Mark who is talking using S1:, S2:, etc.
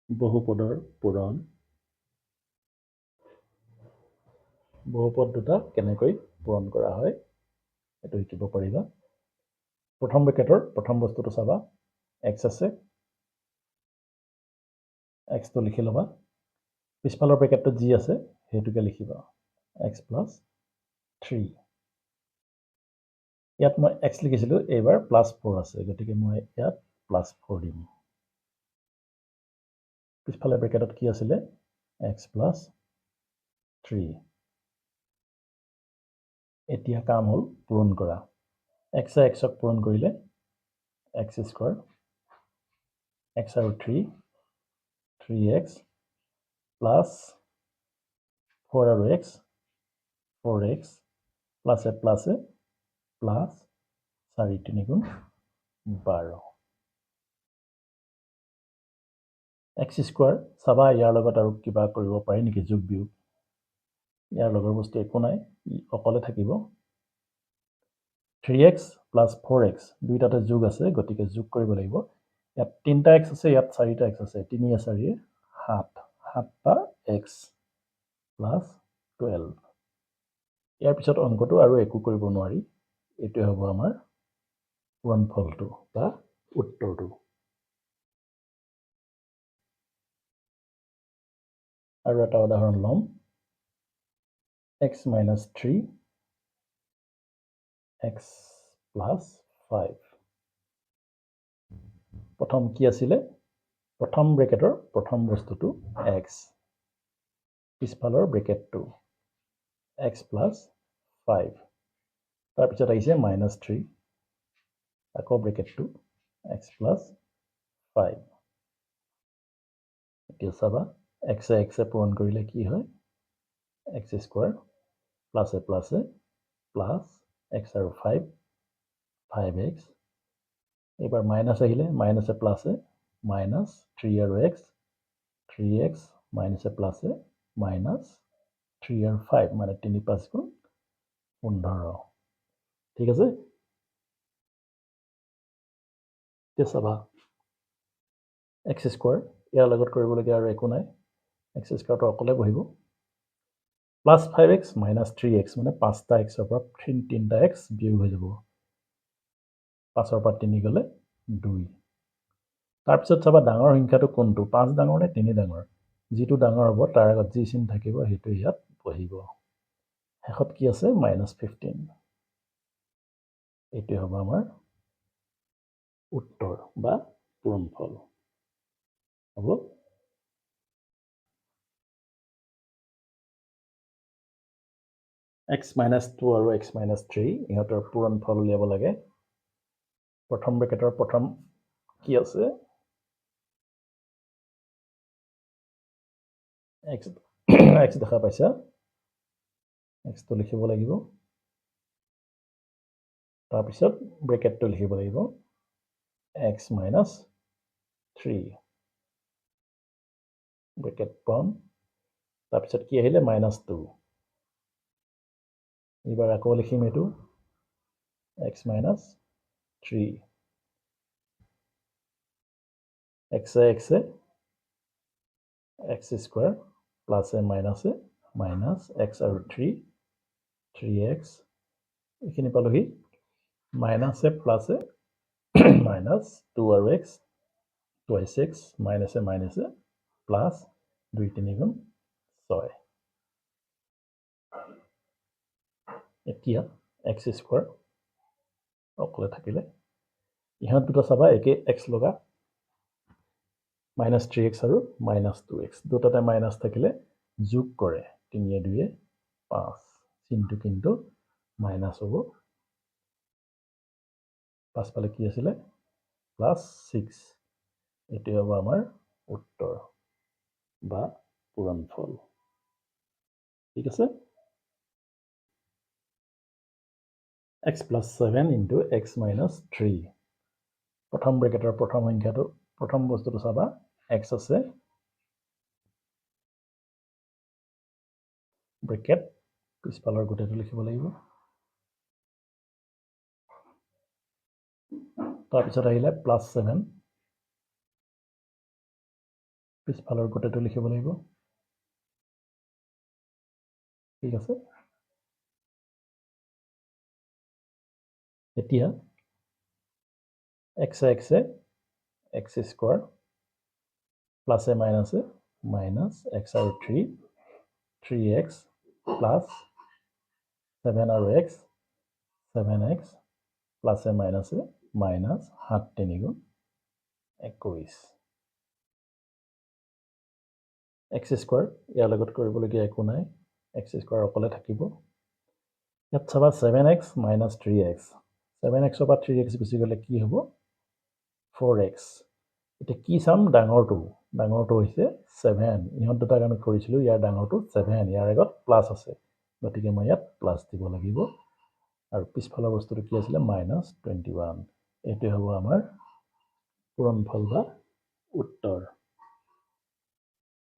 S1: বহুপদৰ পূৰণ বহুপদ দুটা কেনেকৈ পূৰণ কৰা হয় এইটো শিকিব পাৰিবা। প্ৰথম ব্ৰেকেটৰ প্ৰথম বস্তুটো চাবা, এক্স আছে, এক্সটো লিখি ল'বা। পিছফালৰ ব্ৰেকেটটোত যি আছে সেইটোকে লিখিবা, এক্স প্লাছ 3। ইয়াত মই এক্স লিখিছিলোঁ, এইবাৰ প্লাছ 4 আছে, গতিকে মই ইয়াত প্লাছ 4 দিম। পিছফালে ব্ৰেকেটত কি আছিলে, এক্স প্লাছ 3। এতিয়া কাম হ'ল পূৰণ কৰা। এক্সে এক্সক পূৰণ কৰিলে এক্স স্কোৱাৰ, এক্স আৰু 3, 3x প্লাছ 4 আৰু x, 4x প্লাছে প্লাছে প্লাছ 4 3 গুণ 12। এক্স স্কোৱাৰ চাবা, ইয়াৰ লগত আৰু কিবা কৰিব পাৰি নেকি, যোগ বিয়োগ। ইয়াৰ লগৰ বস্তু একো নাই, ই অকলে থাকিব। 3x প্লাছ 4x দুইটাতে যোগ আছে, গতিকে যোগ কৰিব লাগিব। ইয়াত 3টা x আছে, ইয়াত 4টা x আছে, 3 4 7, 7টা x প্লাছ 12। ইয়াৰ পিছত অংকটো আৰু একো কৰিব নোৱাৰি, এইটোৱে হ'ব আমাৰ পূৰণফলটো বা উত্তৰটো। আৰু এটা উদাহৰণ ল'ম, x minus 3, x plus 5। প্ৰথম কি আছিলে, প্ৰথম ব্ৰেকেটৰ প্ৰথম বস্তুটো x, পিছফালৰ ব্ৰেকেটটো x plus 5, তাৰপিছত আহিছে minus 3, আকৌ ব্ৰেকেটটো x plus 5। এতিয়া চাবা, এক্সে এক্সে পূৰণ কৰিলে কি হয়, এক্স স্কোৱাৰ প্লাছে প্লাছে প্লাছ এক্স আৰু 5, 5x। এইবাৰ মাইনাছ আহিলে, মাইনাছে প্লাছে মাইনাছ 3 আৰু x, 3x মাইনাছে প্লাছে মাইনাছ 3 আৰু 5, মানে 3 5 গুণ 15। ঠিক আছে। এতিয়া চাবা, এক্স স্কোৱাৰ ইয়াৰ লগত কৰিবলগীয়া আৰু একো নাই, এক্স স্কোৱাৰটো অকলে বহিব। প্লাছ 5x মাইনাছ 3x, মানে 5টা এক্সৰ পৰা 3টা এক্স বিয়োগ হৈ যাব, 5ৰ পৰা 3 গ'লে 2। তাৰপিছত চাবা ডাঙৰ সংখ্যাটো কোনটো, 5 ডাঙৰ নে 3 ডাঙৰ, যিটো ডাঙৰ হ'ব তাৰ আগত যি চিন থাকিব সেইটো ইয়াত বহিব। শেষত কি আছে, -15। এইটোৱে হ'ব আমাৰ উত্তৰ বা পূৰণফল হ'ব। x - 2 আৰু x - 3 ইহঁতৰ পূৰণফল উলিয়াব লাগে। প্ৰথম ব্ৰেকেটৰ প্ৰথম কি আছে, x দেখা পাইছা, xটো লিখিব লাগিব। তাৰপিছত ব্ৰেকেটটো লিখিব লাগিব, x - 3 ব্ৰেকেট বন্ধ। তাৰপিছত কি আহিলে, -2। এইবাৰ আকৌ লিখিম এইটো, x - 3, এক্সে এক্সে এক্স স্কোৱাৰ প্লাছে মাইনাছে মাইনাছ এক্স আৰু 3, 3x এইখিনি পালোহি, মাইনাছে প্লাছে মাইনাছ 2 আৰু x, 2x মাইনাছে মাইনাছে প্লাছ 2 3 গুণ 6। এতিয়া এক্স স্কোৱাৰ অকলে থাকিলে, ইহঁত দুটা চাবা একে এক্স লগা, -3x আৰু -2x দুটাতে মাইনাছ থাকিলে যোগ কৰে, 3 2 5, চিনটো কিন্তু মাইনাছ হ'ব। পাছফালে কি আছিলে, +6। এইটোৱে হ'ব আমাৰ উত্তৰ বা পূৰণফল। ঠিক আছে। x + 7 × x - 3। প্ৰথম ব্ৰেকেটৰ প্ৰথম সংখ্যাটো প্ৰথম বস্তুটো চাবা, x আছে, ব্ৰেকেট পিছফালৰ গোটেইটো লিখিব লাগিব। তাৰপিছত আহিলে +7, পিছফালৰ গোটেইটো লিখিব লাগিব ঠিক আছে এতিয়া x স্কোৱাৰ প্লাছে মাইনাছে মাইনাছ x আৰু 3x প্লাছ 7 আৰু x 7x প্লাছে মাইনাছে মাইনাছ 7 3 গুণ 21 x স্কোৱাৰ ইয়াৰ লগত কৰিবলগীয়া একো নাই x স্কোৱাৰ অকলে থাকিব ইয়াত চাবা 7x মাইনাছ 3x 7x পৰা 3x গুচি গ'লে কি হ'ব 4x এতিয়া কি চাম ডাঙৰটো হৈছে 7 ইহঁত দুটাক আমি কৰিছিলোঁ ইয়াৰ ডাঙৰটো 7 ইয়াৰ আগত প্লাছ আছে গতিকে মই ইয়াত প্লাছ দিব লাগিব আৰু পিছফালৰ বস্তুটো কি আছিলে -21 এইটোৱে হ'ব আমাৰ পূৰণফল বা উত্তৰ